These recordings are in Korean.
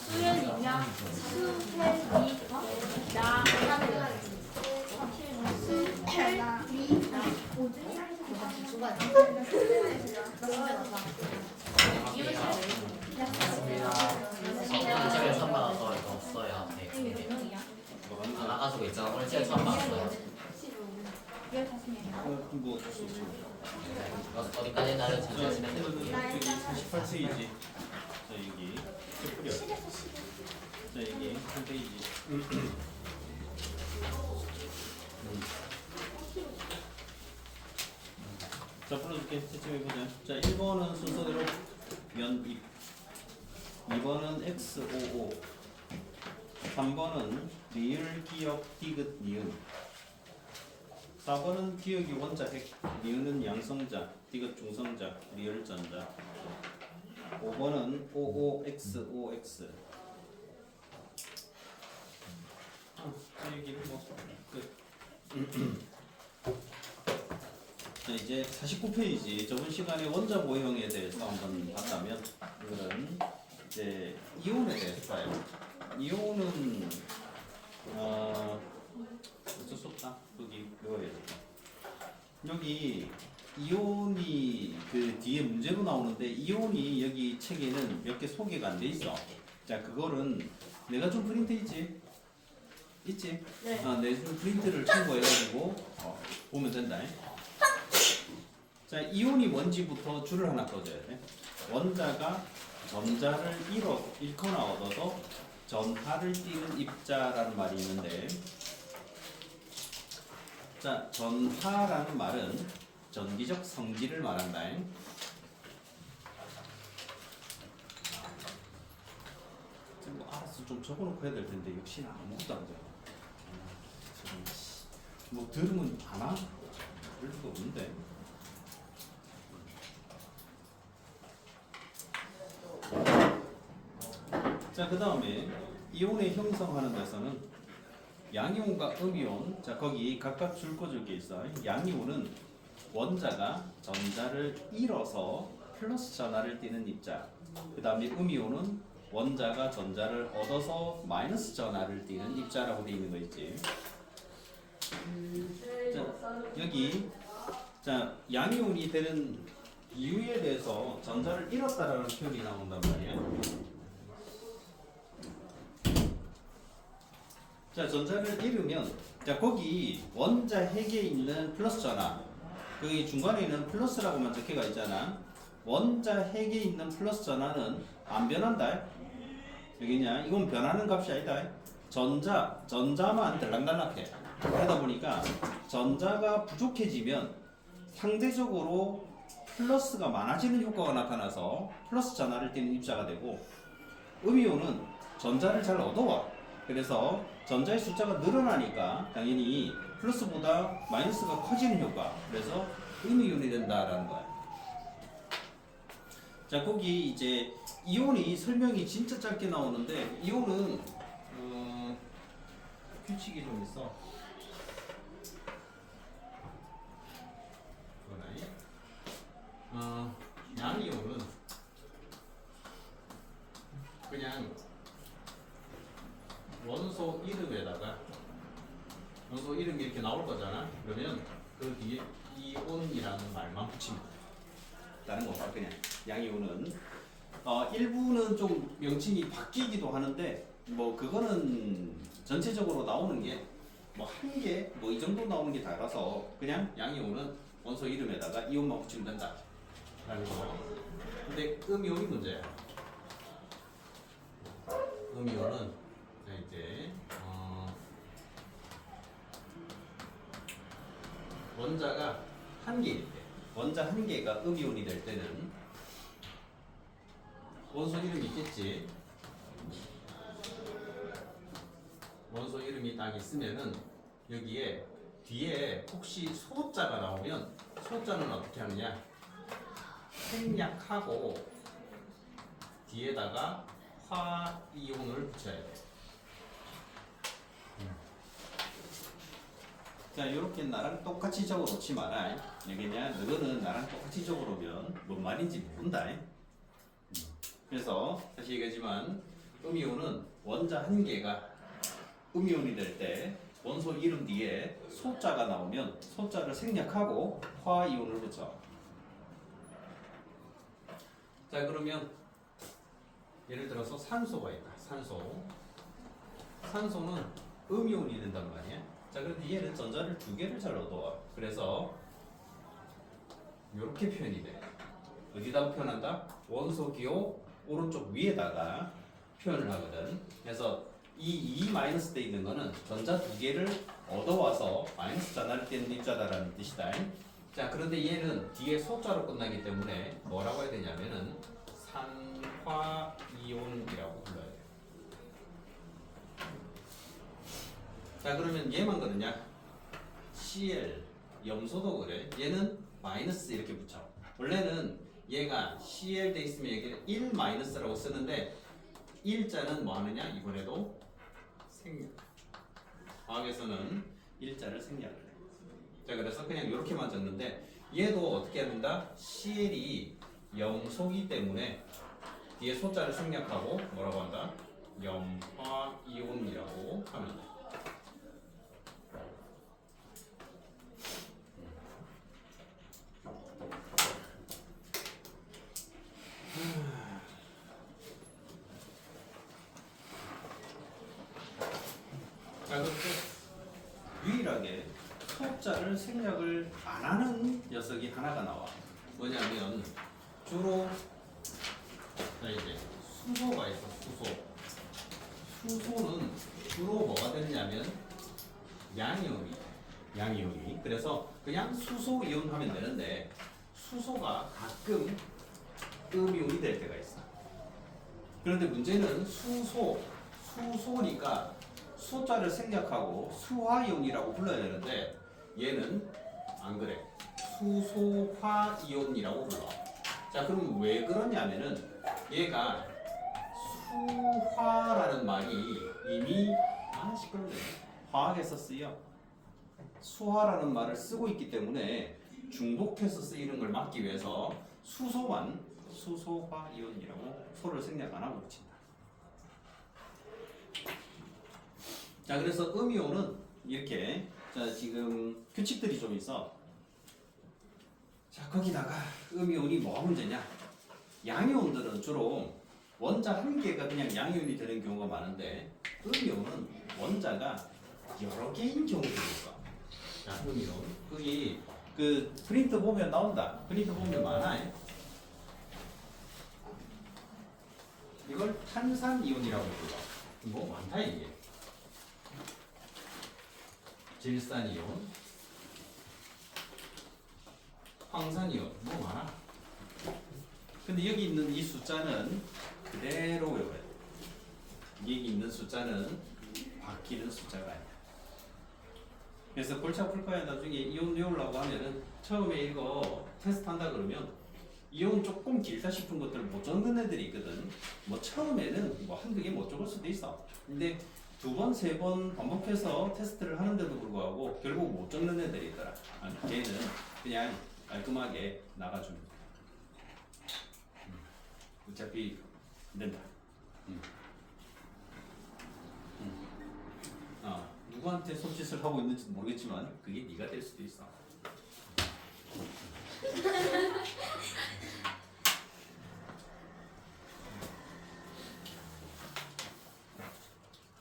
수연이냐 수혜이 나 오늘 처음 받아서 이거 없어요 앞에 아 나가지고 있잖아 오늘 제일 처음 받았어요 뭐 어쩔 수 없지. 어디까지 나를 제조하시면 되거든요 여기 48페이지. 자 여기 풀려. 자 여기 한 페이지. 자 불러줄게. 채점해보자. 자 1번은 순서대로 면입, 2번은 XOO, 3번은 리을 기역 디귿 니은, 4번은 기역이 원자 핵, 니은은 양성자, 디귿 중성자, 리을 전자, 5번은 OOXOX. 자 여기 뭐 끝. 자 이제 49페이지 저번 시간에 원자 모형에 대해서 한번 봤다면 이거는 이제 이온에 대해서 봐요. 이온은 어쩔 수 없다. 여기 그거예요. 여기 이온이 그 뒤에 문제로 나오는데 이온이 여기 책에는 몇 개 소개가 안 돼 있어. 자 그거는 내가 좀 프린트 있지? 네. 내 프린트를 참고해가지고 보면 된다. 자, 이온이 뭔지부터 줄을 하나 써줘야 돼. 원자가 전자를 잃거나 얻어서 전하를 띠는 입자라는 말이 있는데, 자, 전하라는 말은 전기적 성질을 말한다. 뭐 알아서 좀 적어놓고 해야 될 텐데 역시나 아무것도 안 돼. 뭐 들으면 아나? 그럴 수가 없는데. 자, 그 다음에 이온을 형성하는 데서는 양이온과 음이온, 자 거기 각각 줄 꽂을 게 있어. 양이온은 원자가 전자를 잃어서 플러스 전하를 띠는 입자. 그 다음에 음이온은 원자가 전자를 얻어서 마이너스 전하를 띠는 입자라고 되어 있는 거 있지. 자, 여기 자 양이온이 되는 이유에 대해서 전자를 잃었다라는 표현이 나온단 말이야. 자, 전자를 잃으면 자 거기 원자 핵에 있는 플러스 전하, 거기 중간에 있는 플러스라고만 적혀가 있잖아. 원자 핵에 있는 플러스 전하는 안 변한다. 여기냐? 이건 변하는 값이 아니다. 전자만 들락날락해. 그러다 보니까 전자가 부족해지면 상대적으로 플러스가 많아지는 효과가 나타나서 플러스 전하를 띠는 입자가 되고, 음이온은 전자를 잘 얻어와. 그래서 전자의 숫자가 늘어나니까 당연히 플러스보다 마이너스가 커지는 효과, 그래서 음이온이 된다라는 거야. 자 거기 이제 이온이 설명이 진짜 짧게 나오는데, 이온은 규칙이 좀 있어. 양이온은 그냥 원소 이름에다가 원소 이름이 이렇게 나올 거잖아. 그러면 그 뒤에 이온이라는 말만 붙이면 돼. 다른 거 봐. 그냥 양이온은 일부는 좀 명칭이 바뀌기도 하는데 뭐 그거는 전체적으로 나오는 게 뭐 한 개 뭐 이 정도 나오는 게 다라서 그냥 양이온은 원소 이름에다가 이온만 붙이면 된다 라는 거. 근데 음이온이 문제야. 음이온은 이제 원자가 한 개일 때, 원자 한 개가 음이온이 될 때는 원소 이름이 있겠지. 원소 이름이 딱 있으면은 여기에 뒤에 혹시 소자가 나오면 소자는 어떻게 하느냐? 생략하고 뒤에다가 화이온을 붙여야 돼. 자, 이렇게 나랑 똑같이 적어놓지 마라. 여기냐, 너는 나랑 똑같이 적어놓으면 뭔 말인지 모른다. 그래서 다시 얘기하지만 음이온은 원자 한 개가 음이온이 될 때 원소 이름 뒤에 소자가 나오면 소자를 생략하고 화이온을 붙여. 자 그러면 예를 들어서 산소가 있다. 산소는 음이온이 된단 말이야. 자 그런데 얘는 전자를 두 개를 잘 얻어와. 그래서 이렇게 표현이 돼. 어디다 표현한다? 원소 기호 오른쪽 위에다가 표현을 하거든. 그래서 이 마이너스 돼 있는 거는 전자 두 개를 얻어와서 마이너스 전하를 떼는 입자다라는 뜻이다. 자 그런데 얘는 뒤에 소자로 끝나기 때문에 뭐라고 해야 되냐면은 산화이온이라고 불러야 돼. 자 그러면 얘만 그러냐? Cl 염소도 그래. 얘는 마이너스 이렇게 붙여. 원래는 얘가 Cl 돼 있으면 여기는 1 마이너스라고 쓰는데 1자는 뭐 하느냐? 이번에도 생략. 화학에서는 1자를 생략을 해. 자 그래서 그냥 이렇게만 적는데 얘도 어떻게 해야 된다? Cl이 염소기 때문에 뒤에 소자를 생략하고 뭐라고 한다? 염화이온이라고 하면 돼. 자 그렇게 유일하게 소자를 생략을 안 하는 녀석이 하나가 나와. 뭐냐면 주로 자 이제 수소가 있어. 수소는 주로 뭐가 되느냐면 양이온이. 그래서 그냥 수소 이온 하면 되는데 수소가 가끔 음이온이 될 때가 있어. 그런데 문제는 수소니까 소자를 생략하고 수화이온이라고 불러야 되는데 얘는 안 그래. 수소화이온이라고 불러. 자 그럼 왜 그러냐면은 얘가 수화라는 말이 이미 시끄럽네. 화학에서 쓰여. 수화라는 말을 쓰고 있기 때문에 중복해서 쓰이는 걸 막기 위해서 수소만 수소화이온이라고 소를 생략 안 하고 붙인다. 자 그래서 음이온은 이렇게 자 지금 규칙들이 좀 있어. 자 거기다가 음이온이 뭐가 문제냐? 양이온들은 주로 원자 한 개가 그냥 양이온이 되는 경우가 많은데 음이온은 원자가 여러 개인 경우도 있어. 자 음이온 거기 그 프린트 보면 나온다. 프린트 보면 많아. 이걸 탄산이온이라고 불러. 뭐 많다 이게. 질산이온, 황산이온, 뭐 많아. 근데 여기 있는 이 숫자는 그대로 외워야 돼. 여기 있는 숫자는 바뀌는 숫자가 아니야. 그래서 골치 아플 거야. 나중에 이온 외우려고 하면은 처음에 이거 테스트 한다 그러면 이온 조금 길다 싶은 것들을 못 적는 애들이 있거든. 뭐 처음에는 뭐 한두 개 못 적을 수도 있어. 근데 두 번, 세 번 반복해서 테스트를 하는데도 불구하고 결국 못 적는 애들이 있더라. 걔는 그냥 깔끔하게 나가주면 돼. 어차피 안 된다. 누구한테 손짓을 하고 있는지 모르겠지만 그게 네가 될 수도 있어.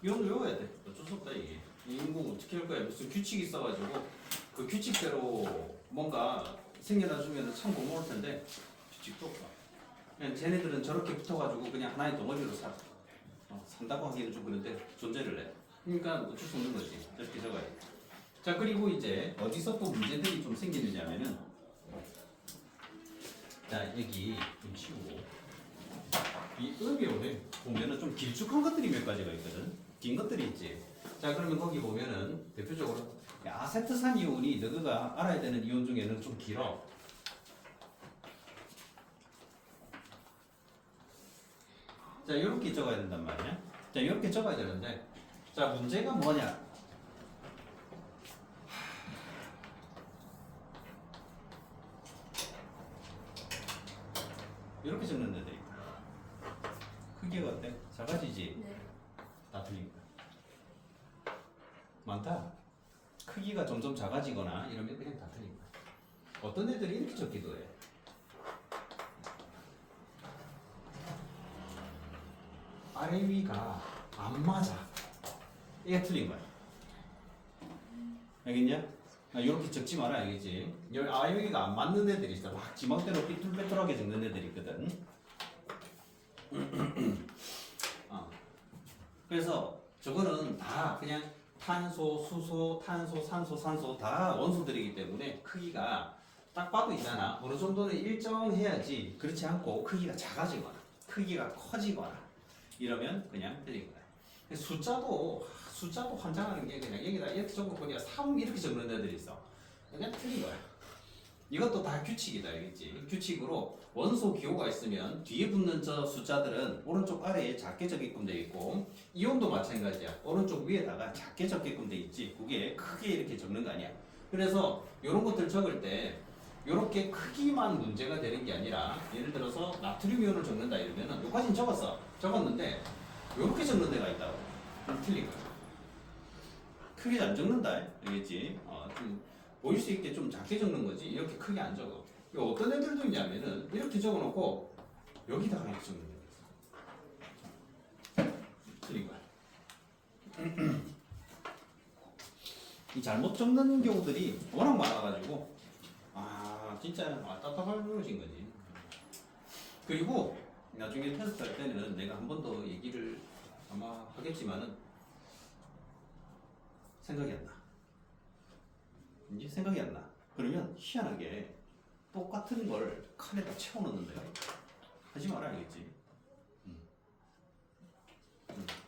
이건 외워야 돼. 어쩔 수 없다 이게. 이 인공 어떻게 할 거야? 무슨 규칙이 있어가지고 그 규칙대로 뭔가 생겨나주면 참 고마울 텐데 규칙도 없어. 그냥 쟤네들은 저렇게 붙어가지고 그냥 하나의 덩어리로 살아. 산다고 하기는 좀 그런데 존재를 해. 그러니까 어쩔 수 없는 거지. 저렇게 적어야 돼. 자 그리고 이제 어디서 또 문제들이 좀 생기느냐면은 자 여기 좀 치우고 이 음이온에 보면은 좀 길쭉한 것들이 몇 가지가 있거든. 긴 것들이 있지. 자 그러면 거기 보면은 대표적으로 아세트산 이온이 너가 알아야 되는 이온 중에는 좀 길어. 자 이렇게 적어야 된단 말이야. 자 이렇게 적어야 되는데 자 문제가 뭐냐? 이렇게 적는 데도 있고 크기가 어때? 작아지지? 네. 다 틀린 거야. 많다. 크기가 점점 작아지거나 이러면 그냥 다 틀린 거야. 어떤 애들이 이렇게 적기도 해. 아래 위가 안 맞아. 이게 틀린 거야. 알겠냐? 이렇게 적지 마라, 알겠지? 아래 위가 안 맞는 애들이 있어. 막 지망대로 삐뚤빼뚤하게 적는 애들이 있거든. 그래서 저거는 다 그냥 탄소, 수소, 탄소, 산소, 산소 다 원소들이기 때문에 크기가 딱 봐도 있잖아. 어느 정도는 일정해야지. 그렇지 않고 크기가 작아지거나 크기가 커지거나 이러면 그냥 틀린 거야. 숫자도 환장하는 게 그냥 여기다 이렇게 적어보니까 3 이렇게 적는 애들이 있어. 그냥 틀린 거야. 이것도 다 규칙이다, 알겠지? 규칙으로 원소 기호가 있으면 뒤에 붙는 저 숫자들은 오른쪽 아래에 작게 적게끔 돼 있고 이온도 마찬가지야. 오른쪽 위에다가 작게 적게끔 돼 있지. 그게 크게 이렇게 적는 거 아니야. 그래서 이런 것들 적을 때 이렇게 크기만 문제가 되는 게 아니라 예를 들어서 나트륨 이온을 적는다 이러면은 여기까지는 적었는데 이렇게 적는 데가 있다고. 그럼 틀린 거야. 크게 안 적는다, 알겠지? 좀 보일 수 있게 좀 작게 적는 거지. 이렇게 크게 안 적어. 어떤 애들도 있냐면은 이렇게 적어놓고 여기다가 이렇게 적는 게 있어. 틀린 거야. 이 잘못 적는 경우들이 워낙 많아가지고 진짜 답답할 노릇인 거지. 그리고 나중에 테스트 할 때는 내가 한 번 더 얘기를 아마 하겠지만은 생각이 안 나. 이제 생각이 안 나. 그러면 희한하게 똑같은 걸 칸에다 채워넣는데 하지 마라, 알겠지?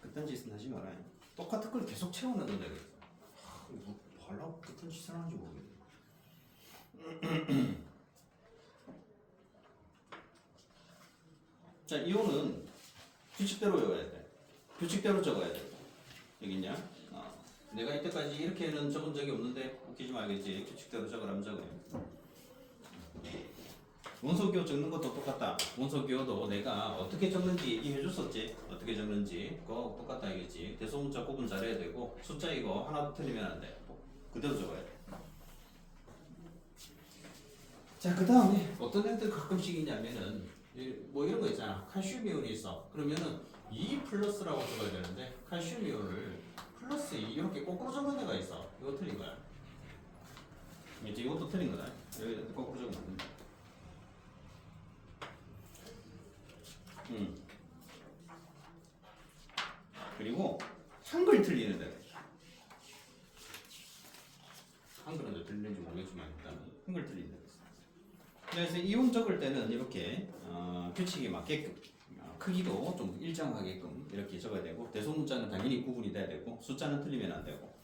그딴 짓은 하지 마라. 똑같은 걸 계속 채워넣는데 그래서 뭐 하려고 그딴 짓을 하는지 모르겠네. 자, 이온은 규칙대로 외워야 돼. 규칙대로 적어야 돼. 여기 있냐? 내가 이때까지 이렇게는 적은 적이 없는데 웃기지 말겠지. 규칙대로 적으라면 적어요. 원소기호 적는 것도 똑같다. 원소기호도 내가 어떻게 적는지 얘기해줬었지. 어떻게 적는지 그거 똑같다 알겠지. 대소문자 구분 잘해야 되고 숫자 이거 하나도 틀리면 안 돼. 그대로 적어야 돼. 자, 그 다음에 어떤 애들 가끔씩 있냐면은 뭐 이런 거 있잖아. 칼슘 이온이 있어. 그러면은 2 플러스라고 적어야 되는데 칼슘 이온을 플러스 2 이렇게 거꾸로 적는 애가 있어. 이거 틀린 거야. 이제 이것도 틀린 거다. 여기 거꾸로 적으면 안 된다. 그리고 한글 틀리는 데가 있어. 한글은 왜 틀리는지 모르겠지만 일단 한글 틀리는 데가 있어. 그래서 이온 적을 때는 이렇게 규칙에 맞게끔 크기도 좀 일정하게끔 이렇게 적어야 되고 대소문자는 당연히 구분이 돼야 되고 숫자는 틀리면 안 되고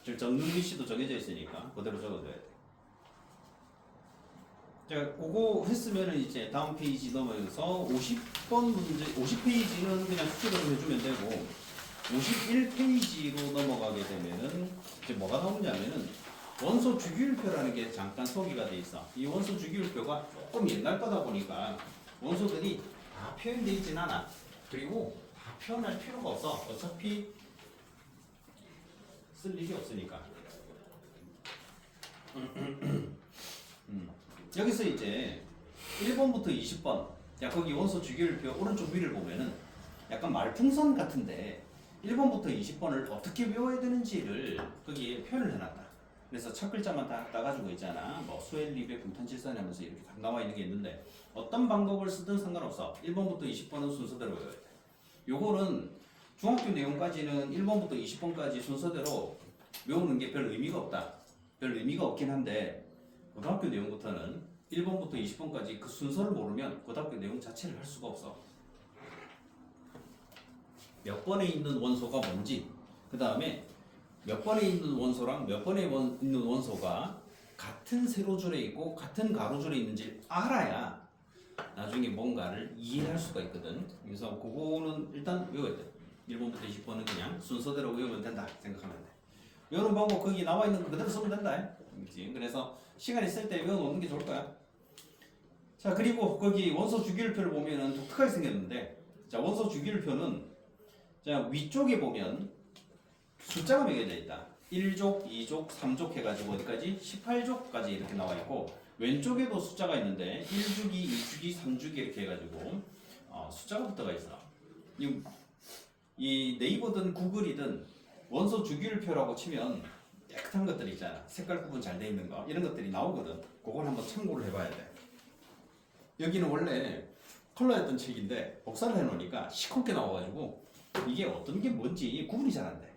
즉 적는 위치도 정해져 있으니까 그대로 적어줘야 돼. 자, 그거 했으면은 이제 다음 페이지 넘어서 50번 문제, 50페이지는 그냥 수치로 해주면 되고 51페이지로 넘어가게 되면은 이제 뭐가 나오냐면은 원소 주기율표라는 게 잠깐 소개가 돼 있어. 이 원소 주기율표가 조금 옛날 거다 보니까 원소들이 다 표현되어 있진 않아. 그리고 다 표현할 필요가 없어. 어차피 쓸 일이 없으니까. 여기서 이제 1번부터 20번, 야 거기 원소 주기율표 오른쪽 위를 보면은 약간 말풍선 같은데 1번부터 20번을 어떻게 외워야 되는지를 거기에 표현을 해놨다. 그래서 첫 글자만 다 따가지고 있잖아. 뭐 수엘리베 금탄칠산 하면서 이렇게 딱 나와 있는 게 있는데 어떤 방법을 쓰든 상관없어. 1번부터 20번은 순서대로 외워야 돼. 요거는 중학교 내용까지는 1번부터 20번까지 순서대로 외우는 게 별 의미가 없다. 별 의미가 없긴 한데 고등학교 내용부터는 1번부터 20번까지 그 순서를 모르면 고등학교 내용 자체를 할 수가 없어. 몇 번에 있는 원소가 뭔지, 그 다음에 몇 번에 있는 원소랑 몇 번에 있는 원소가 같은 세로줄에 있고 같은 가로줄에 있는지 알아야 나중에 뭔가를 이해할 수가 있거든. 그래서 그거는 일단 외워야 돼. 1번부터 20번은 그냥 순서대로 외우면 된다 생각하면 돼. 외우는 방법 거기 나와 있는 거 그대로 쓰면 된다. 그렇지? 그래서 시간 있을 때 외워놓는 게 좋을 거야. 자, 그리고 거기 원소 주기율표를 보면은 독특하게 생겼는데 자, 원소 주기율표는 자, 위쪽에 보면 숫자가 매겨져 있다. 1족, 2족, 3족 해가지고 어디까지? 18족까지 이렇게 나와 있고 왼쪽에도 숫자가 있는데 1주기, 2주기, 3주기 이렇게 해가지고 숫자가 붙어가 있어. 이 네이버든 구글이든 원소 주기율표라고 치면 깨끗한 것들 있잖아. 색깔 구분 잘 돼 있는 거 이런 것들이 나오거든. 그걸 한번 참고를 해봐야 돼. 여기는 원래 컬러였던 책인데 복사를 해놓으니까 시커멓게 나와가지고 이게 어떤 게 뭔지 구분이 잘 안 돼.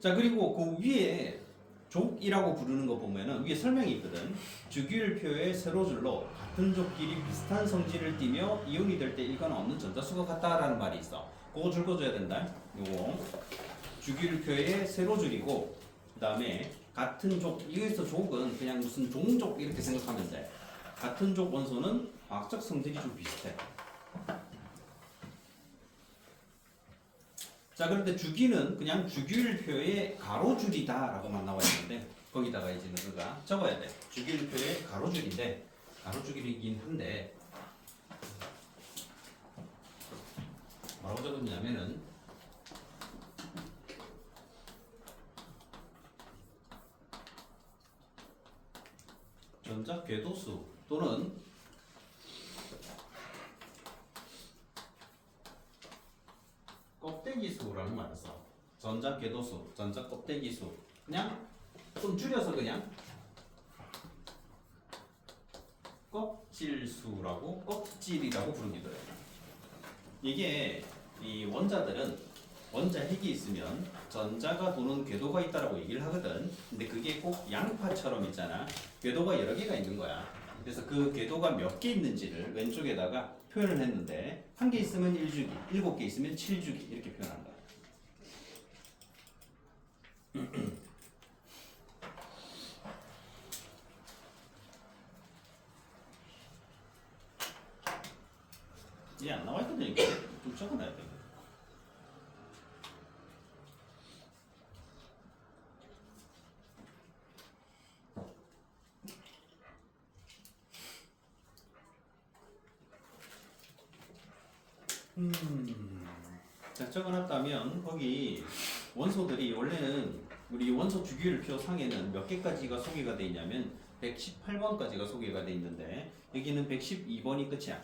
자, 그리고 그 위에 족이라고 부르는 거 보면은 위에 설명이 있거든. 주기율표의 세로줄로 같은 족끼리 비슷한 성질을 띠며 이온이 될 때 일과는 없는 전자수가 같다라는 말이 있어. 그거 줄 거줘야 된다. 요거 주기율표의 세로줄이고 그 다음에 같은 족, 여기서 족은 그냥 무슨 종족 이렇게 생각하면 돼. 같은 족 원소는 화학적 성질이 좀 비슷해. 자, 그런데 주기는 그냥 주기율표의 가로줄이다 라고만 나와 있는데 거기다가 이제 너가 적어야 돼. 주기율표의 가로줄인데 가로줄이긴 한데 뭐라고 적었냐면은 전자 궤도수 또는 껍데기수라는 말을 써. 전자 궤도수, 전자 껍데기수. 그냥 좀 줄여서 그냥 껍질수라고 껍질이라고 부르기도 해요. 이게 이 원자들은 원자 핵이 있으면 전자가 도는 궤도가 있다라고 얘기를 하거든. 근데 그게 꼭 양파처럼 있잖아. 궤도가 여러 개가 있는 거야. 그래서 그 궤도가 몇 개 있는지를 왼쪽에다가 표현을 했는데 한 개 있으면 1주기, 7개 있으면 7주기 이렇게 표현한 거야. 이게 안 나와 있거든. 이거 좀 적어놔야 돼. 자, 적어놨다면 거기 원소들이 원래는 우리 원소 주기율표 상에는 몇 개까지가 소개가 돼 있냐면 118번까지가 소개가 돼 있는데 여기는 112번이 끝이야.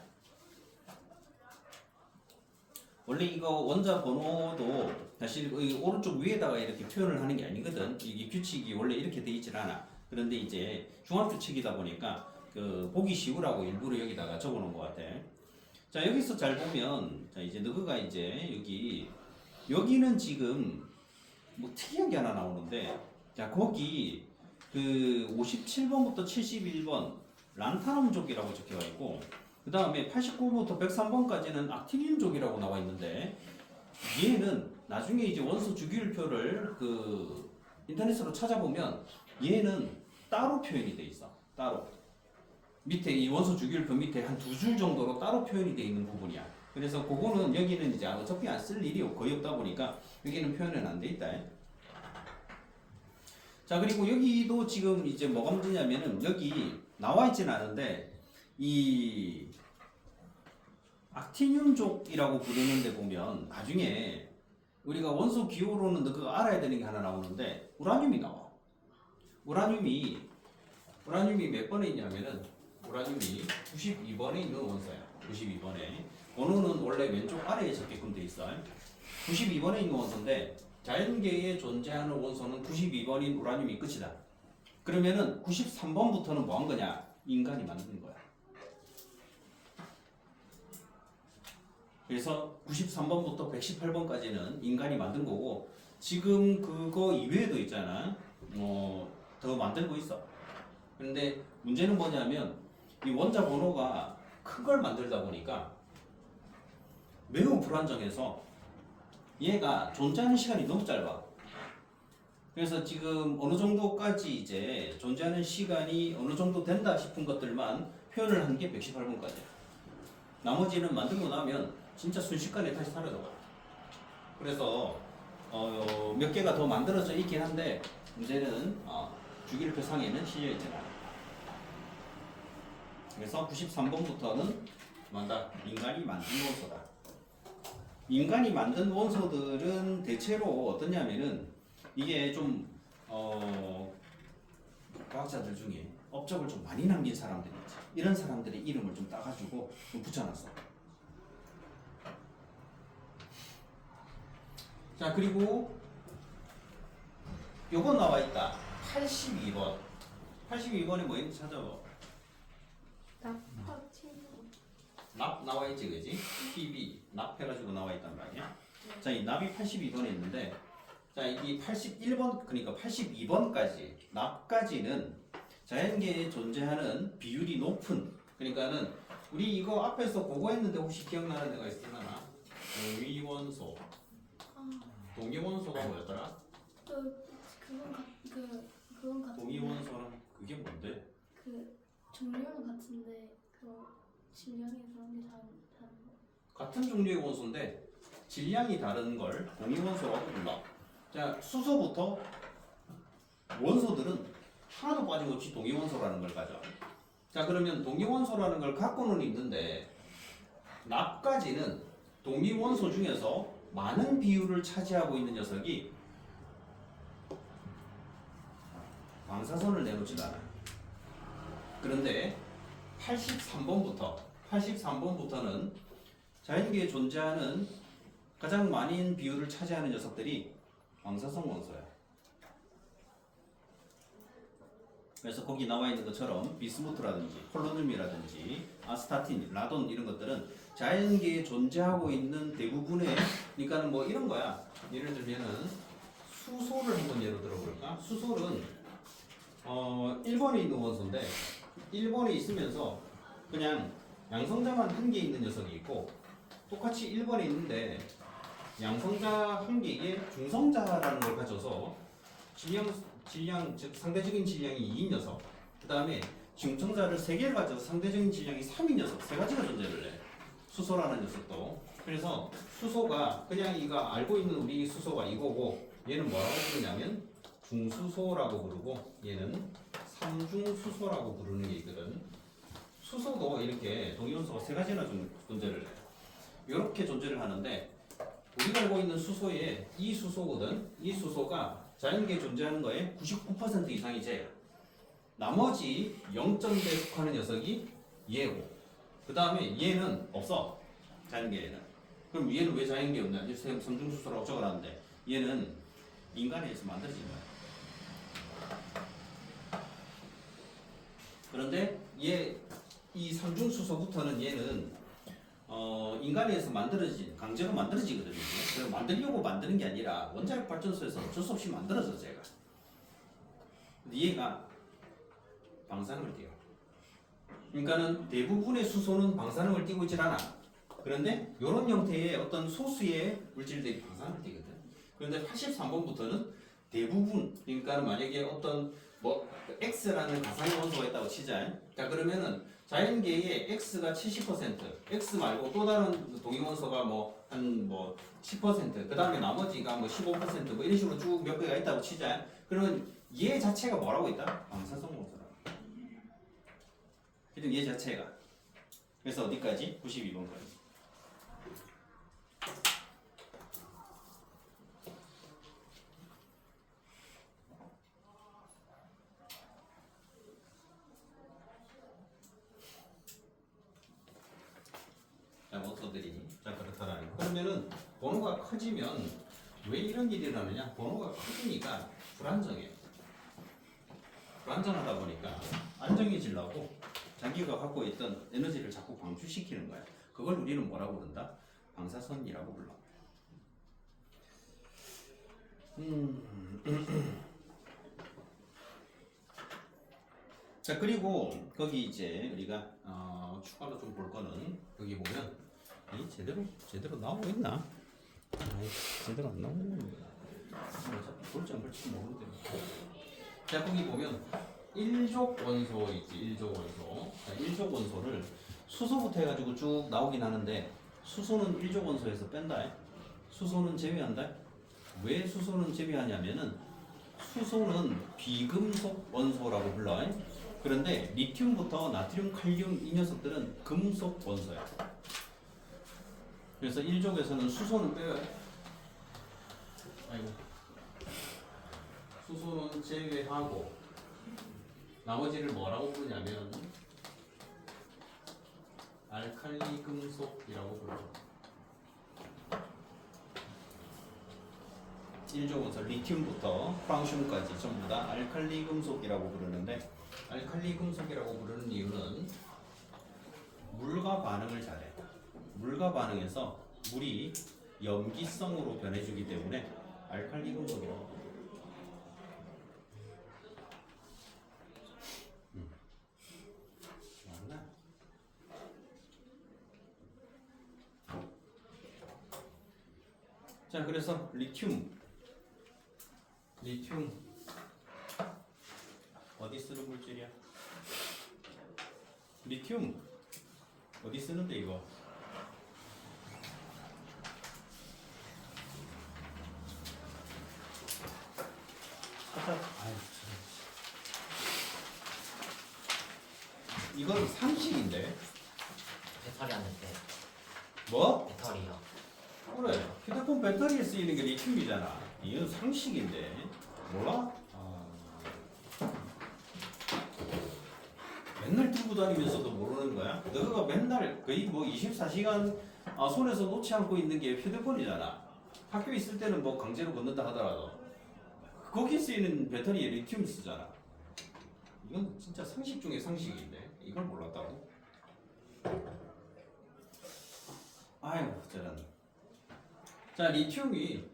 원래 이거 원자 번호도 사실 오른쪽 위에다가 이렇게 표현을 하는 게 아니거든. 이게 규칙이 원래 이렇게 돼 있질 않아. 그런데 이제 중학교 책이다 보니까 그 보기 쉬우라고 일부러 여기다가 적어놓은 것 같아. 자, 여기서 잘 보면 자, 이제 너가 이제 여기는 지금 뭐 특이한 게 하나 나오는데 자, 거기 그 57번부터 71번 란타늄족이라고 적혀가 있고 그 다음에 89번부터 103번까지는 악티늄족이라고 나와 있는데 얘는 나중에 이제 원소 주기율표를 그 인터넷으로 찾아보면 얘는 따로 표현이 돼 있어. 따로. 밑에 이 원소 주기율표 밑에 한 2줄 정도로 따로 표현이 되어 있는 부분이야. 그래서 그거는 여기는 이제 어차피 안 쓸 일이 거의 없다 보니까 여기는 표현은 안 돼 있다. 자, 그리고 여기도 지금 이제 뭐가 문제냐면은 여기 나와 있지는 않은데 이 악티늄족이라고 부르는 데 보면 나중에 우리가 원소 기호로는 그거 알아야 되는 게 하나 나오는데 우라늄이 나와. 우라늄이 몇 번에 있냐면은 우라늄이 92번에 있는 원소야. 92번에. 번호는 원래 왼쪽 아래에 적게끔 돼 있어. 92번에 있는 원소인데 자연계에 존재하는 원소는 92번인 우라늄이 끝이다. 그러면은 93번부터는 뭐 한 거냐? 인간이 만든 거야. 그래서 93번부터 118번까지는 인간이 만든 거고 지금 그거 이외에도 있잖아. 더 만들고 있어. 그런데 문제는 뭐냐면 이 원자 번호가 큰 걸 만들다 보니까 매우 불안정해서 얘가 존재하는 시간이 너무 짧아. 그래서 지금 어느 정도까지 이제 존재하는 시간이 어느 정도 된다 싶은 것들만 표현을 한 게 118번까지야. 나머지는 만들고 나면 진짜 순식간에 다시 사라져가. 그래서 몇 개가 더 만들어져 있긴 한데 문제는 주기율표 상에는 실려 있지 않아. 그래서 93번부터는 뭔다? 인간이 만든 원소다. 인간이 만든 원소들은 대체로 어떠냐면은 이게 좀 과학자들 중에 업적을 좀 많이 남긴 사람들이 있지. 이런 사람들의 이름을 좀 따가지고 좀 붙여놨어. 자, 그리고 요거 나와 있다. 82번. 82번에 뭐 있는지 찾아봐. 나파 친구. 납 나와 있지, 그지? PB 납 해가지고 나와 있단 말이야. 자, 이 납이 82번에 있는데, 자, 이 81번, 그러니까 82번까지 납까지는 자연계에 존재하는 비율이 높은, 그러니까는 우리 이거 앞에서 그거 했는데 혹시 기억나는 데가 있으려나? 동위원소. 동위원소가 뭐였더라? 그건 같은데 동위원소랑 그게 뭔데? 그 종류는 같은데 그 질량이 그런 게 다른 거. 같은 종류의 원소인데 질량이 다른 걸 동위원소라고 불러. 자, 수소부터 원소들은 하나도 빠짐없이 동위원소라는 걸 가져. 자, 그러면 동위원소라는 걸 갖고는 있는데 납까지는 동위원소 중에서 많은 비율을 차지하고 있는 녀석이 방사선을 내놓지도 않아요. 그런데 83번부터는 자연계에 존재하는 가장 많은 비율을 차지하는 녀석들이 방사선 원소야. 그래서 거기 나와 있는 것처럼 비스무트라든지 폴로늄이라든지 아스타틴, 라돈 이런 것들은 자연계에 존재하고 있는 대부분의, 그러니까는 뭐 이런 거야. 예를 들면은 수소를 한번 예로 들어볼까? 수소는 1번에 있는 원소인데 1번에 있으면서 그냥 양성자만 한 개 있는 녀석이 있고, 똑같이 1번에 있는데 양성자 한 개에 중성자라는 걸 가져서 질량, 즉 상대적인 질량이 2인 녀석, 그 다음에 중성자를 3개를 가져서 상대적인 질량이 3인 녀석, 세 가지가 존재를 해. 수소라는 녀석도. 그래서 수소가 그냥 이거 알고 있는 우리 수소가 이거고, 얘는 뭐라고 부르냐면 중수소라고 부르고, 얘는 삼중수소라고 부르는 게 있거든. 수소도 이렇게 동위원소가 3가지나 존재를 해. 이렇게 존재를 하는데, 우리가 알고 있는 수소에 이 수소거든. 이 수소가 자연계에 존재하는 거에 99% 이상이 쟤야. 나머지 0점대에 속하는 녀석이 얘고, 그 다음에 얘는 없어. 자연계에는. 그럼 얘는 왜 자연계에 없냐? 삼중수소라고 적어놨는데 얘는 인간에 의해서 만들어진 거야. 그런데 이 삼중수소부터는 얘는 인간에 의해서 만들어진, 강제로 만들어지거든요. 그래서 만들려고 만드는 게 아니라 원자력 발전소에서 어쩔 수 없이 만들어져, 제가. 근데 얘가 방사능을 띄워. 그러니까는 대부분의 수소는 방사능을 띄고 있질 않아. 그런데 이런 형태의 어떤 소수의 물질들이 방사능을 띄거든. 그런데 83번부터는 대부분, 그러니까 만약에 어떤 X라는 가상의 원소가 있다고 치자. 자, 그러면은 자연계에 X가 70%, X 말고 또 다른 동위원소가 한 10%, 그 다음에 나머지가 15% 이런 식으로 쭉 몇 개가 있다고 치자. 그러면 얘 자체가 뭐라고 있다? 방사성 원소라고. 그래도 얘 자체가. 그래서 어디까지? 92번까지. 원소들이. 자, 그렇다라는 거. 그러면은 번호가 커지면 왜 이런 일이 일어나느냐? 번호가 커지니까 불안정해요. 불안정하다 보니까 안정해지려고 자기가 갖고 있던 에너지를 자꾸 방출시키는 거야. 그걸 우리는 뭐라고 부른다? 방사선이라고 불러. 자, 그리고 거기 이제 우리가 추가로 좀 볼 거는, 여기 보면 이 제대로 나오고 있나? 제대로 안 나오는 거야. 어차피 볼지 안 볼지 모르는데. 자, 거기 보면 1족 원소 있지. 1족 원소. 자, 1족 원소를 수소부터 해가지고 쭉 나오긴 하는데, 수소는 1족 원소에서 뺀다. 수소는 제외한다. 왜 수소는 제외하냐면은 수소는 비금속 원소라고 불러. 그런데 리튬부터 나트륨, 칼륨 이 녀석들은 금속 원소야. 그래서 1족에서는 수소는 빼요. 아이고. 수소는 제외하고 나머지를 뭐라고 부르냐면 알칼리 금속이라고 불러요. 1조 원소 리튬부터 프랑슘까지 전부 다 알칼리 금속이라고 부르는데 알칼리 금속이라고 부르는 이유는 물과 반응을 잘해. 물과 반응해서 물이 염기성으로 변해주기 때문에 알칼리 금속이라고 불러요. 맞나? 자, 그래서 리튬 어디 쓰는 물질이야? 리튬 어디 쓰는데 이거? 이건 상식인데. 배터리 안 될 때. 뭐? 배터리요. 그래. 휴대폰 배터리에 쓰이는 게 리튬이잖아. 이건 상식인데. 몰라? 맨날 들고 다니면서도 모르는 거야? 너가 맨날 거의 뭐 24시간 손에서 놓지 않고 있는 게 휴대폰이잖아. 학교에 있을 때는 뭐 강제로 건넌다 하더라도 거기 쓰이는 배터리에 리튬 쓰잖아. 이건 진짜 상식 중에 상식인데 이걸 몰랐다고? 아이고 저런. 자, 리튬이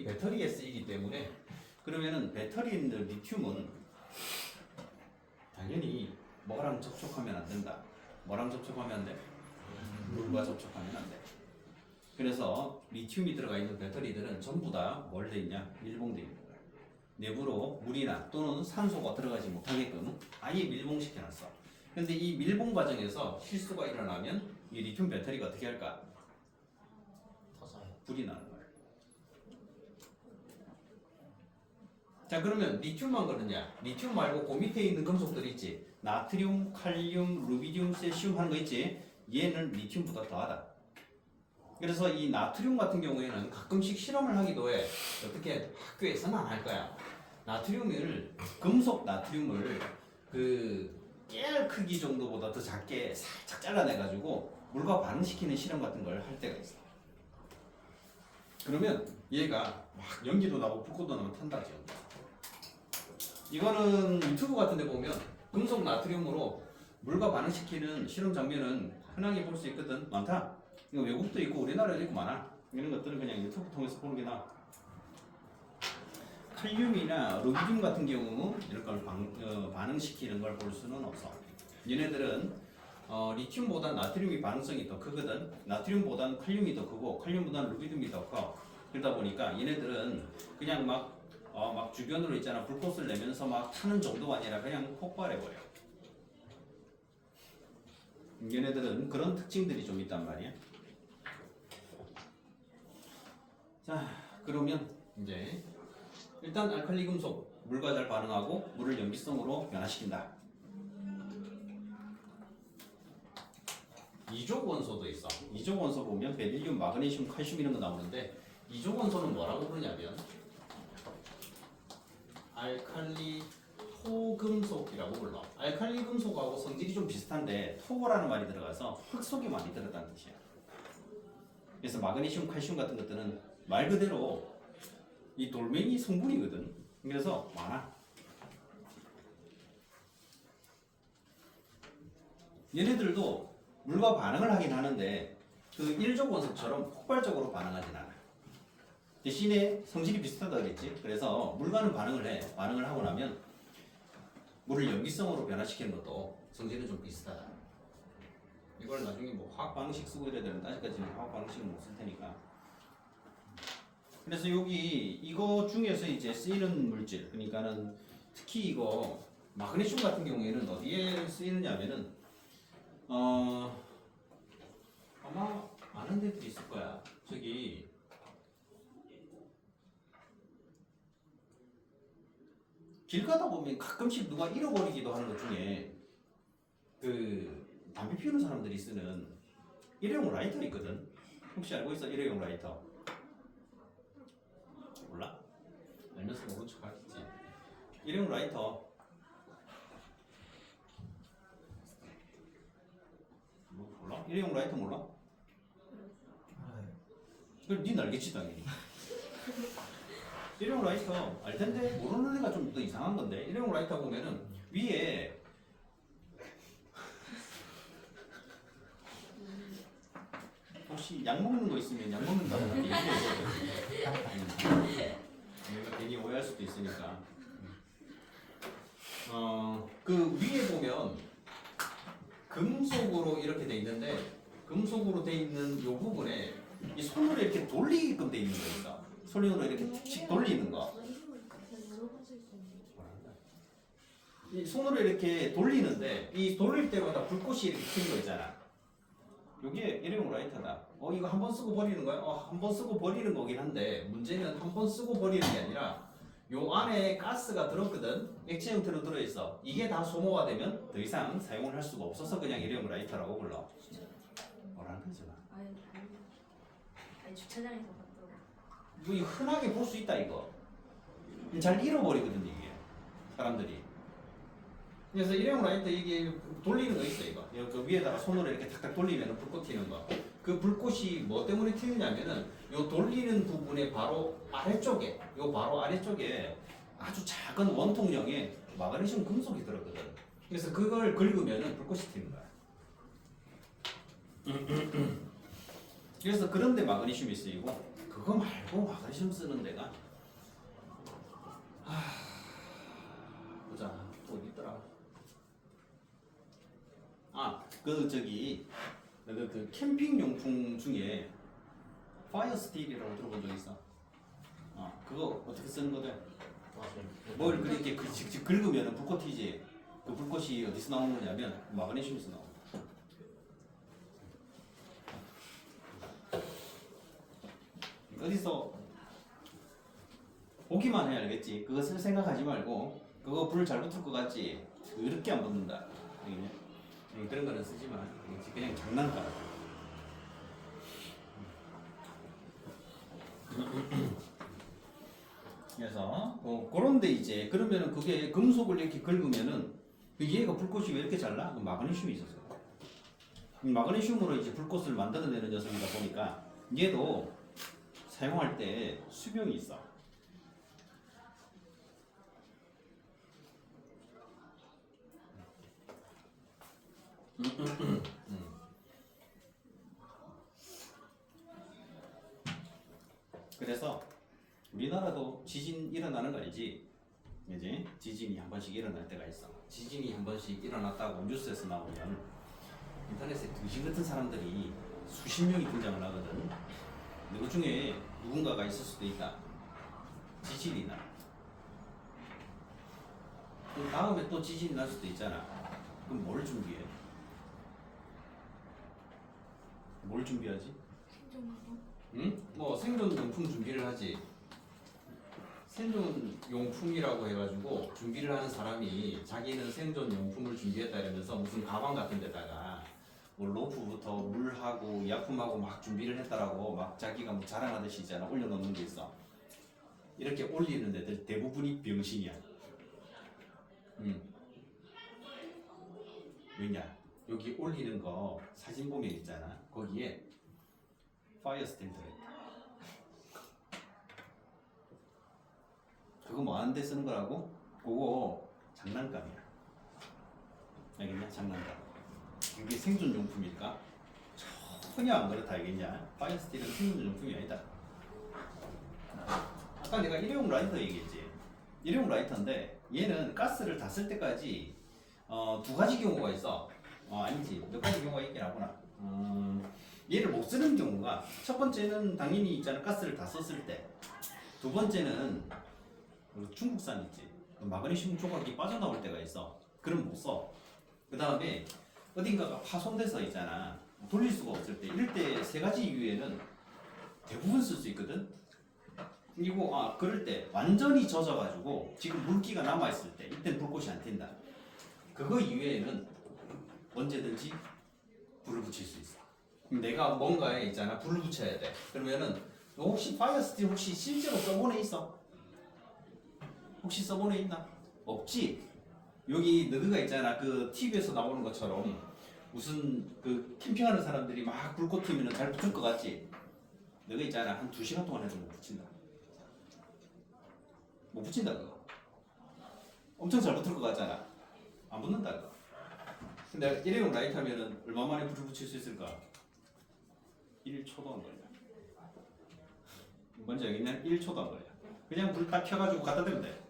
배터리에 쓰이기 때문에 그러면은 배터리에 있는 리튬은 당연히 뭐랑 접촉하면 안 된다. 뭐랑 접촉하면 안 돼? 물과 접촉하면 안 돼. 그래서 리튬이 들어가 있는 배터리들은 전부 다 뭘 돼 있냐? 밀봉돼 있는 거야. 내부로 물이나 또는 산소가 들어가지 못하게끔 아예 밀봉시켜 놨어. 근데 이 밀봉 과정에서 실수가 일어나면 이 리튬 배터리가 어떻게 할까? 터져요. 불이 나는 거야. 자, 그러면 리튬만 그러냐? 리튬 말고 그 밑에 있는 금속들 있지? 나트륨, 칼륨, 루비디움, 세슘 하는 거 있지? 얘는 리튬보다 더하다. 그래서 이 나트륨 같은 경우에는 가끔씩 실험을 하기도 해. 어떻게 학교에서는 안 할 거야. 금속 나트륨을 깨알 크기 정도보다 더 작게 살짝 잘라내가지고 물과 반응시키는 실험 같은 걸 할 때가 있어. 그러면 얘가 막 연기도 나고 불꽃도 나면 탄다지. 이거는 유튜브 같은 데 보면 금속 나트륨으로 물과 반응시키는 실험 장면은 흔하게 볼 수 있거든. 많다. 이거 외국도 있고 우리나라에도 있고 많아. 이런 것들은 그냥 유튜브 통해서 보는 게 나아. 칼륨이나 루비듐 같은 경우 이런 걸 반응시키는 걸 볼 수는 없어. 얘네들은 리튬보다 나트륨이 반응성이 더 크거든. 나트륨보다는 칼륨이 더 크고 칼륨보다는 루비듐이 더 커. 그러다 보니까 얘네들은 그냥 막 주변으로 있잖아. 불꽃을 내면서 막 타는 정도가 아니라 그냥 폭발해버려. 얘네들은 그런 특징들이 좀 있단 말이야. 자, 그러면 이제 일단 알칼리 금속 물과 잘 반응하고 물을 염기성으로 변화시킨다. 이족 원소도 있어. 이족 원소 보면 베릴륨, 마그네슘, 칼슘 이런 거 나오는데 이족 원소는 뭐라고 부르냐면 알칼리 토금속이라고 불러. 알칼리 금속하고 성질이 좀 비슷한데 토라는 말이 들어가서 흙 속에 많이 들었다는 뜻이야. 그래서 마그네슘, 칼슘 같은 것들은 말 그대로 이 돌멩이 성분이거든. 그래서 많아. 얘네들도 물과 반응을 하긴 하는데 그 일족 원소처럼 폭발적으로 반응하진 않아. 대신에 성질이 비슷하다 그랬지. 그래서 물과는 반응을 해. 반응을 하고 나면 물을 염기성으로 변화시키는 것도 성질은 좀 비슷하다. 이걸 나중에 뭐 화학 반응식 쓰고 이래야 되는데 아직까지는 화학 반응식은 못 쓸 테니까. 그래서 여기 이거 중에서 이제 쓰이는 물질, 그러니까는 특히 이거 마그네슘 같은 경우에는 어디에 쓰이느냐면은 아마 아는 데들이 있을 거야. 저기 길 가다 보면 가끔씩 누가 잃어버리기도 하는 것 중에 그 담배 피우는 사람들이 쓰는 일회용 라이터 있거든. 혹시 알고 있어? 일회용 라이터. 몰라? 알면서 모른 척 하겠지. 일회용 라이터. 몰라? 일회용 라이터 몰라? 그럼 니 알겠지 당연히. 일회용 라이터 알 텐데 모르는 애가 좀 더 이상한 건데 일회용 라이터 보면은 위에 혹시 약 먹는 거 있으면 약 먹는다고 얘기해줘. 내가 괜히 오해할 수도 있으니까. 그 위에 보면 금속으로 이렇게 돼 있는데 금속으로 돼 있는 요 부분에 이 손으로 이렇게 돌리게끔 돼 있는 거니까 손으로 이렇게 칙 돌리는 거. 이 손으로 이렇게 돌리는데 이 돌릴 때마다 불꽃이 이렇게 튀는 거 있잖아. 여기에 일회용 라이터다. 이거 한 번 쓰고 버리는 거야? 한 번 쓰고 버리는 거긴 한데 문제는 한 번 쓰고 버리는 게 아니라 요 안에 가스가 들었거든. 액체 형태로 들어있어. 이게 다 소모가 되면 더 이상 사용을 할 수가 없어서 그냥 일회용 라이터라고 불러. 뭐라는 거지? 아니 주차장에서 봤더라고. 이거 흔하게 볼 수 있다 이거. 잘 잃어버리거든 이게 사람들이. 그래서 일회용 라이터 이게 돌리는 거 있어 이거. 그 위에다가 손으로 이렇게 탁탁 돌리면 불꽃 튀는 거. 그 불꽃이 뭐 때문에 튀느냐면은 요 돌리는 부분의 바로 아래쪽에, 요 바로 아래쪽에 아주 작은 원통형의 마그네슘 금속이 들었거든. 그래서 그걸 긁으면은 불꽃이 튀는 거야. 그래서 그런데 마그네슘이 쓰이고 그거 말고 마그네슘 쓰는 데가 보자 또 어디 있더라. 그 캠핑 용품 중에 파이어 스틸이라고 들어본 적 있어? 그거 어떻게 쓰는 거든? 뭘 그렇게 직접 긁으면 불꽃 튀지. 그 불꽃이 어디서 나오는 거냐면 마그네슘에서 나온다. 어디서 보기만 해야 알겠지. 그것을 생각하지 말고 그거 불 잘 붙을 것 같지. 그렇게 안 붙는다. 그런 거는 쓰지 마. 그냥 장난감. 그래서 그런데 이제 그러면은 그게 금속을 이렇게 긁으면은 얘가 불꽃이 왜 이렇게 잘 나? 마그네슘이 있어서. 마그네슘으로 이제 불꽃을 만들어내는 녀석이다 보니까 얘도 사용할 때 수명이 있어. 그래서 우리나라도 지진 일어나는 거 알지? 이제 지진이 한 번씩 일어날 때가 있어. 지진이 한 번씩 일어났다고 뉴스에서 나오면 인터넷에 등신 같은 사람들이 수십 명이 등장을 하거든. 근데 그 중에 누군가가 있을 수도 있다. 지진이 나. 그 다음에 또 지진이 날 수도 있잖아. 그럼 뭘 준비해? 뭘 준비하지? 생존기로? 응? 뭐 생존용품 준비를 하지. 생존용품이라고 해가지고 준비를 하는 사람이 자기는 생존용품을 준비했다 이러면서 무슨 가방 같은 데다가 뭐 로프부터 물하고 약품하고 막 준비를 했다라고 막 자기가 뭐 자랑하듯이 있잖아. 올려놓는 게 있어. 이렇게 올리는 데들 대부분이 병신이야. 왜냐? 여기 올리는 거 사진 보면 있잖아. 거기에 파이어 스틸 들어있다. 그거 뭐 하는데 쓰는 거라고? 그거 장난감이야. 알겠냐? 장난감. 이게 생존용품일까? 전혀 안 그렇다 알겠냐? 파이어 스틸은 생존용품이 아니다. 아까 내가 일회용 라이터 얘기했지. 일회용 라이터인데 얘는 가스를 다 쓸 때까지 두 가지 경우가 있어. 아니지, 몇 가지 경우가 있긴 하구나. 얘를 못 쓰는 경우가 첫 번째는 당연히 있잖아. 가스를 다 썼을 때. 두 번째는 중국산 있지. 마그네슘 조각이 빠져나올 때가 있어. 그럼 못 써. 그 다음에 어딘가가 파손돼서 있잖아. 돌릴 수가 없을 때. 이럴 때 세 가지 이유에는 대부분 쓸 수 있거든. 이거 그럴 때 완전히 젖어가지고 지금 물기가 남아있을 때 이때는 불꽃이 안 튄다. 그거 이외에는 언제든지 불을 붙일 수 있어. 내가 뭔가에 있잖아 불을 붙여야 돼. 그러면은 너 혹시 파이어 스틸 혹시 실제로 써본 애 있어? 혹시 써본 애 있나? 없지? 여기 너그가 있잖아 그 TV에서 나오는 것처럼 무슨 그 캠핑하는 사람들이 막 불꽃 튀면 잘 붙을 것 같지? 너가 있잖아 한 2시간 동안 해도 못 붙인다. 못 붙인다 그거. 엄청 잘 붙을 것 같잖아. 안 붙는다 그거. 근데 일회용 라이트 하면은 얼마 만에 불을 붙일 수 있을까? 1초도 안 걸려. 뭔지 알겠냐? 1초도 안 걸려. 그냥 불 딱 켜가지고 갖다 대면 돼.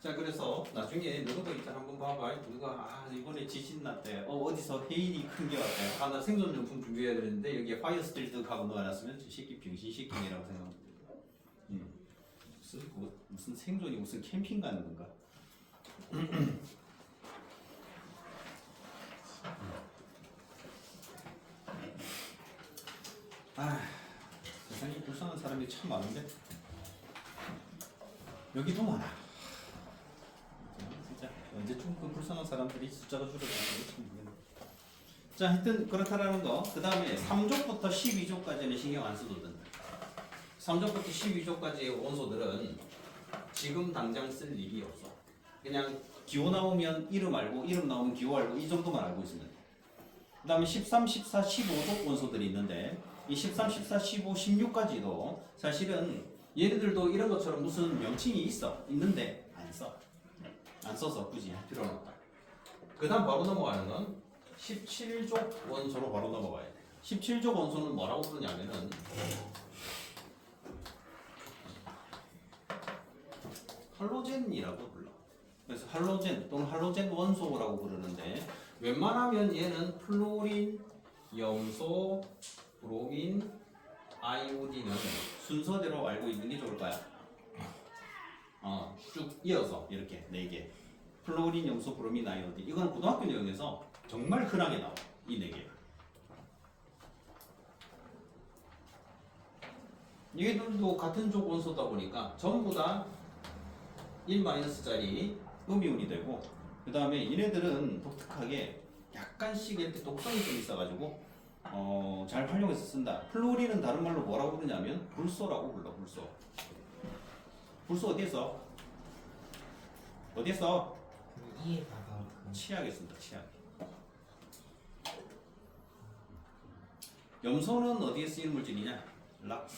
자 그래서 나중에 너도 일단 한번 봐봐. 누가 이번에 지진 났대. 어디서 해일이 큰 게 왔대. 나 생존용품 준비해야 되는데 여기에 파이어 스틸드 하고 넣어놨으면 저 새끼 병신 새끼라고 생각합니다. 무슨 생존이 무슨 캠핑 가는 건가? 세상에 불쌍한 사람이 참 많은데 여기도 많아. 진짜 언제쯤 그 불쌍한 사람들이 숫자가 줄어드는 참 모르겠네. 자, 하여튼 그렇다라는 거. 그 다음에 3족부터 12족까지는 신경 안 써도 된다. 3족부터 12족까지의 원소들은 지금 당장 쓸 일이 없어. 그냥 기호 나오면 이름 알고 이름 나오면 기호 알고 이 정도만 알고 있으면 돼. 그 다음에 13, 14, 15족 원소들이 있는데 이 13, 14, 15, 16까지도 사실은 얘네들도 이런 것처럼 무슨 명칭이 있는데 안 써. 안 써서 굳이 할 필요는 없다. 그 다음 바로 넘어가는 건 17족 원소로 바로 넘어가야 돼. 17족 원소는 뭐라고 부르냐면은 할로젠이라고 불러. 그래서 할로젠 또는 할로젠 원소라고 부르는데 웬만하면 얘는 플로린, 염소, 브로민, 아이오딘은 순서대로 알고 있는 게 좋을 거야. 쭉 이어서 이렇게 4개. 플로린, 염소, 브로민, 아이오딘. 이건 고등학교 내용에서 정말 흔하게 나와. 이 4개. 얘들도 같은 족 원소다 보니까 전부 다 1-짜리 음이온이 되고 그 다음에 얘네들은 독특하게 약간씩 이렇게 독성이 좀 있어가지고 잘 활용해서 쓴다. 플로린은 다른 말로 뭐라고 부르냐면 불소라고 불러. 불소. 불소 어디에 써? 어디에 써? 이에다가 치약에 쓴다. 치약. 염소는 어디에 쓰이는 물질이냐? 락스.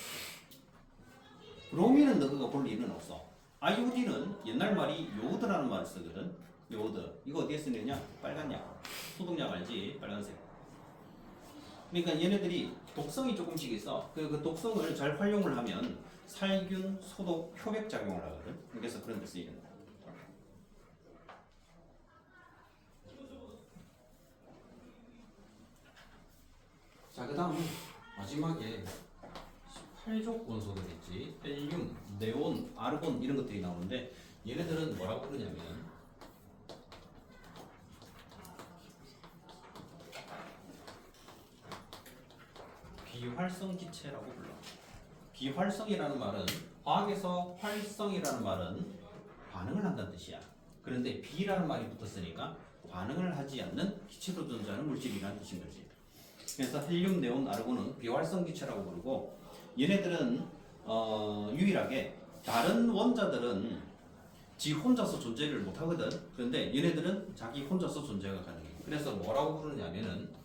브로민은 너가 볼 일은 없어. 아이오딘은 옛날 말이 요오드라는 말을 쓰거든. 요오드. 이거 어디에 쓰느냐? 빨간 약. 소독약 알지? 빨간색. 그러니까 얘네들이 독성이 조금씩 있어. 그 독성을 잘 활용을 하면 살균, 소독, 표백 작용을 하거든. 그래서 그런 데 쓰이는 거야. 자, 그 다음 마지막에 18족 원소들 있지. 헬륨, 네온, 아르곤 이런 것들이 나오는데 얘네들은 뭐라고 부르냐면 비활성 기체라고 불러. 비활성이라는 말은 화학에서 활성이라는 말은 반응을 한다는 뜻이야. 그런데 비라는 말이 붙었으니까 반응을 하지 않는 기체로 존재하는 물질이라는 뜻인 거지. 그래서 헬륨, 네온, 아르곤은 비활성 기체라고 부르고 얘네들은 유일하게 다른 원자들은 지 혼자서 존재를 못하거든. 그런데 얘네들은 자기 혼자서 존재가 가능해. 그래서 뭐라고 부르냐면은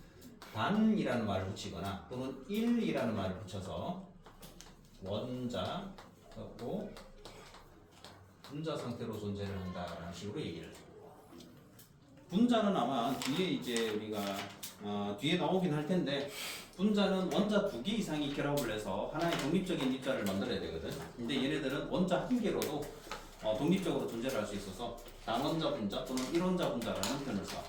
단이라는 말을 붙이거나 또는 1이라는 말을 붙여서 원자고 분자 상태로 존재를 한다라는 식으로 얘기를 해. 분자는 아마 뒤에 이제 우리가 뒤에 나오긴 할 텐데 분자는 원자 2개 이상이 결합을 해서 하나의 독립적인 입자를 만들어야 되거든. 근데 얘네들은 원자 1개로도 독립적으로 존재를 할 수 있어서 단원자 분자 또는 1원자 분자라는 표현을 써.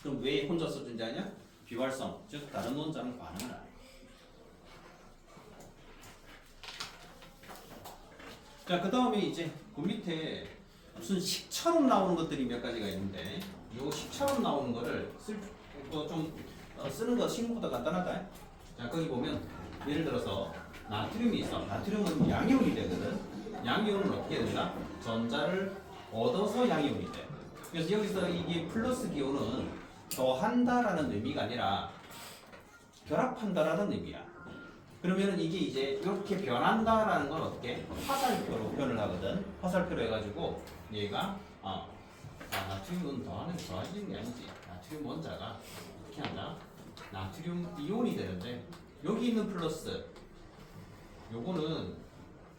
그럼 왜 혼자서 존재하냐? 비활성, 즉 다른 원자는 반응을 안 해. 자, 그 다음에 이제 그 밑에 무슨 식처럼 나오는 것들이 몇 가지가 있는데 이 식처럼 나오는 거를 쓰는 거 친구보다 간단하다. 자 거기 보면 예를 들어서 나트륨이 있어. 나트륨은 양이온이 되거든. 양이온은 어떻게 된다? 전자를 얻어서 양이온이 돼. 그래서 여기서 이게 플러스 기호는 더한다라는 의미가 아니라 결합한다라는 의미야. 그러면은 이게 이제 이렇게 변한다라는 건 어떻게? 화살표로 표현을 하거든. 화살표로 해가지고 얘가 나트륨은 더하는 게 더해지는 게 아니지. 나트륨 원자가 어떻게 한다? 나트륨 이온이 되는데 여기 있는 플러스 요거는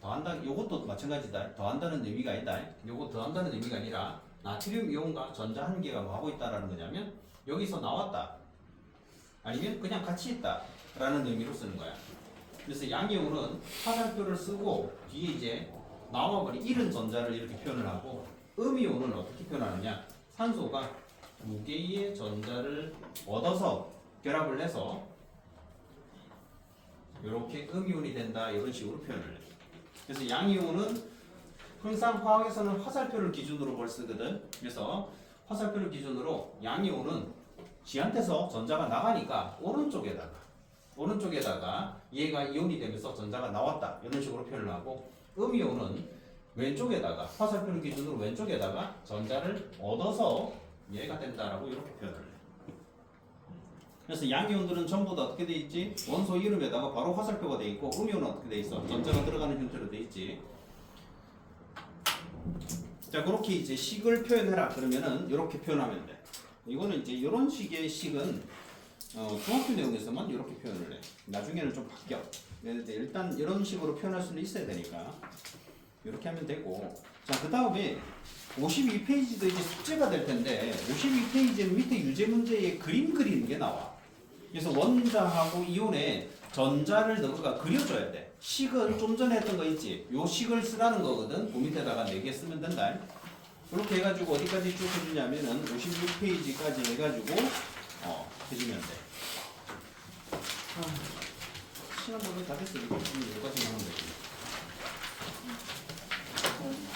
더한다. 요것도 마찬가지다. 더한다는 의미가 아니다. 요거 더한다는 의미가 아니라 나트륨 이온과 전자 한 개가 뭐 하고 있다라는 거냐면 여기서 나왔다. 아니면 그냥 같이 있다라는 의미로 쓰는 거야. 그래서 양이온은 화살표를 쓰고 뒤에 이제 나와버린 잃은 전자를 이렇게 표현을 하고 음이온은 어떻게 표현하느냐? 산소가 두 개의 전자를 얻어서 결합을 해서 이렇게 음이온이 된다 이런 식으로 표현을 해. 그래서 양이온은 항상 화학에서는 화살표를 기준으로 뭘 쓰거든. 그래서 화살표를 기준으로 양이온은 지한테서 전자가 나가니까 오른쪽에다가 얘가 이온이 되면서 전자가 나왔다 이런 식으로 표현을 하고 음이온은 왼쪽에다가 화살표를 기준으로 왼쪽에다가 전자를 얻어서 얘가 된다라고 이렇게 표현을 해. 그래서 양이온들은 전부 다 어떻게 돼 있지? 원소 이름에다가 바로 화살표가 돼 있고 음이온은 어떻게 돼 있어? 전자가 들어가는 형태로 돼 있지. 자 그렇게 이제 식을 표현해라 그러면은 이렇게 표현하면 돼. 이거는 이제 이런 식의 식은 중학교 내용에서만 이렇게 표현을 해. 나중에는 좀 바뀌어. 일단 이런 식으로 표현할 수는 있어야 되니까 이렇게 하면 되고. 자 그 다음에 52페이지도 이제 숙제가 될 텐데 52페이지는 밑에 유제 문제에 그림 그리는 게 나와. 그래서 원자하고 이온에 전자를 너가 그려줘야 돼. 식은 좀 전에 했던 거 있지? 요 식을 쓰라는 거거든. 그 밑에다가 4개 쓰면 된다. 그렇게 해가지고 어디까지 쭉 해주냐면은 56페이지까지 해가지고 해주면 돼. 시간 보면 다 됐어. 여기까지 하면 되지.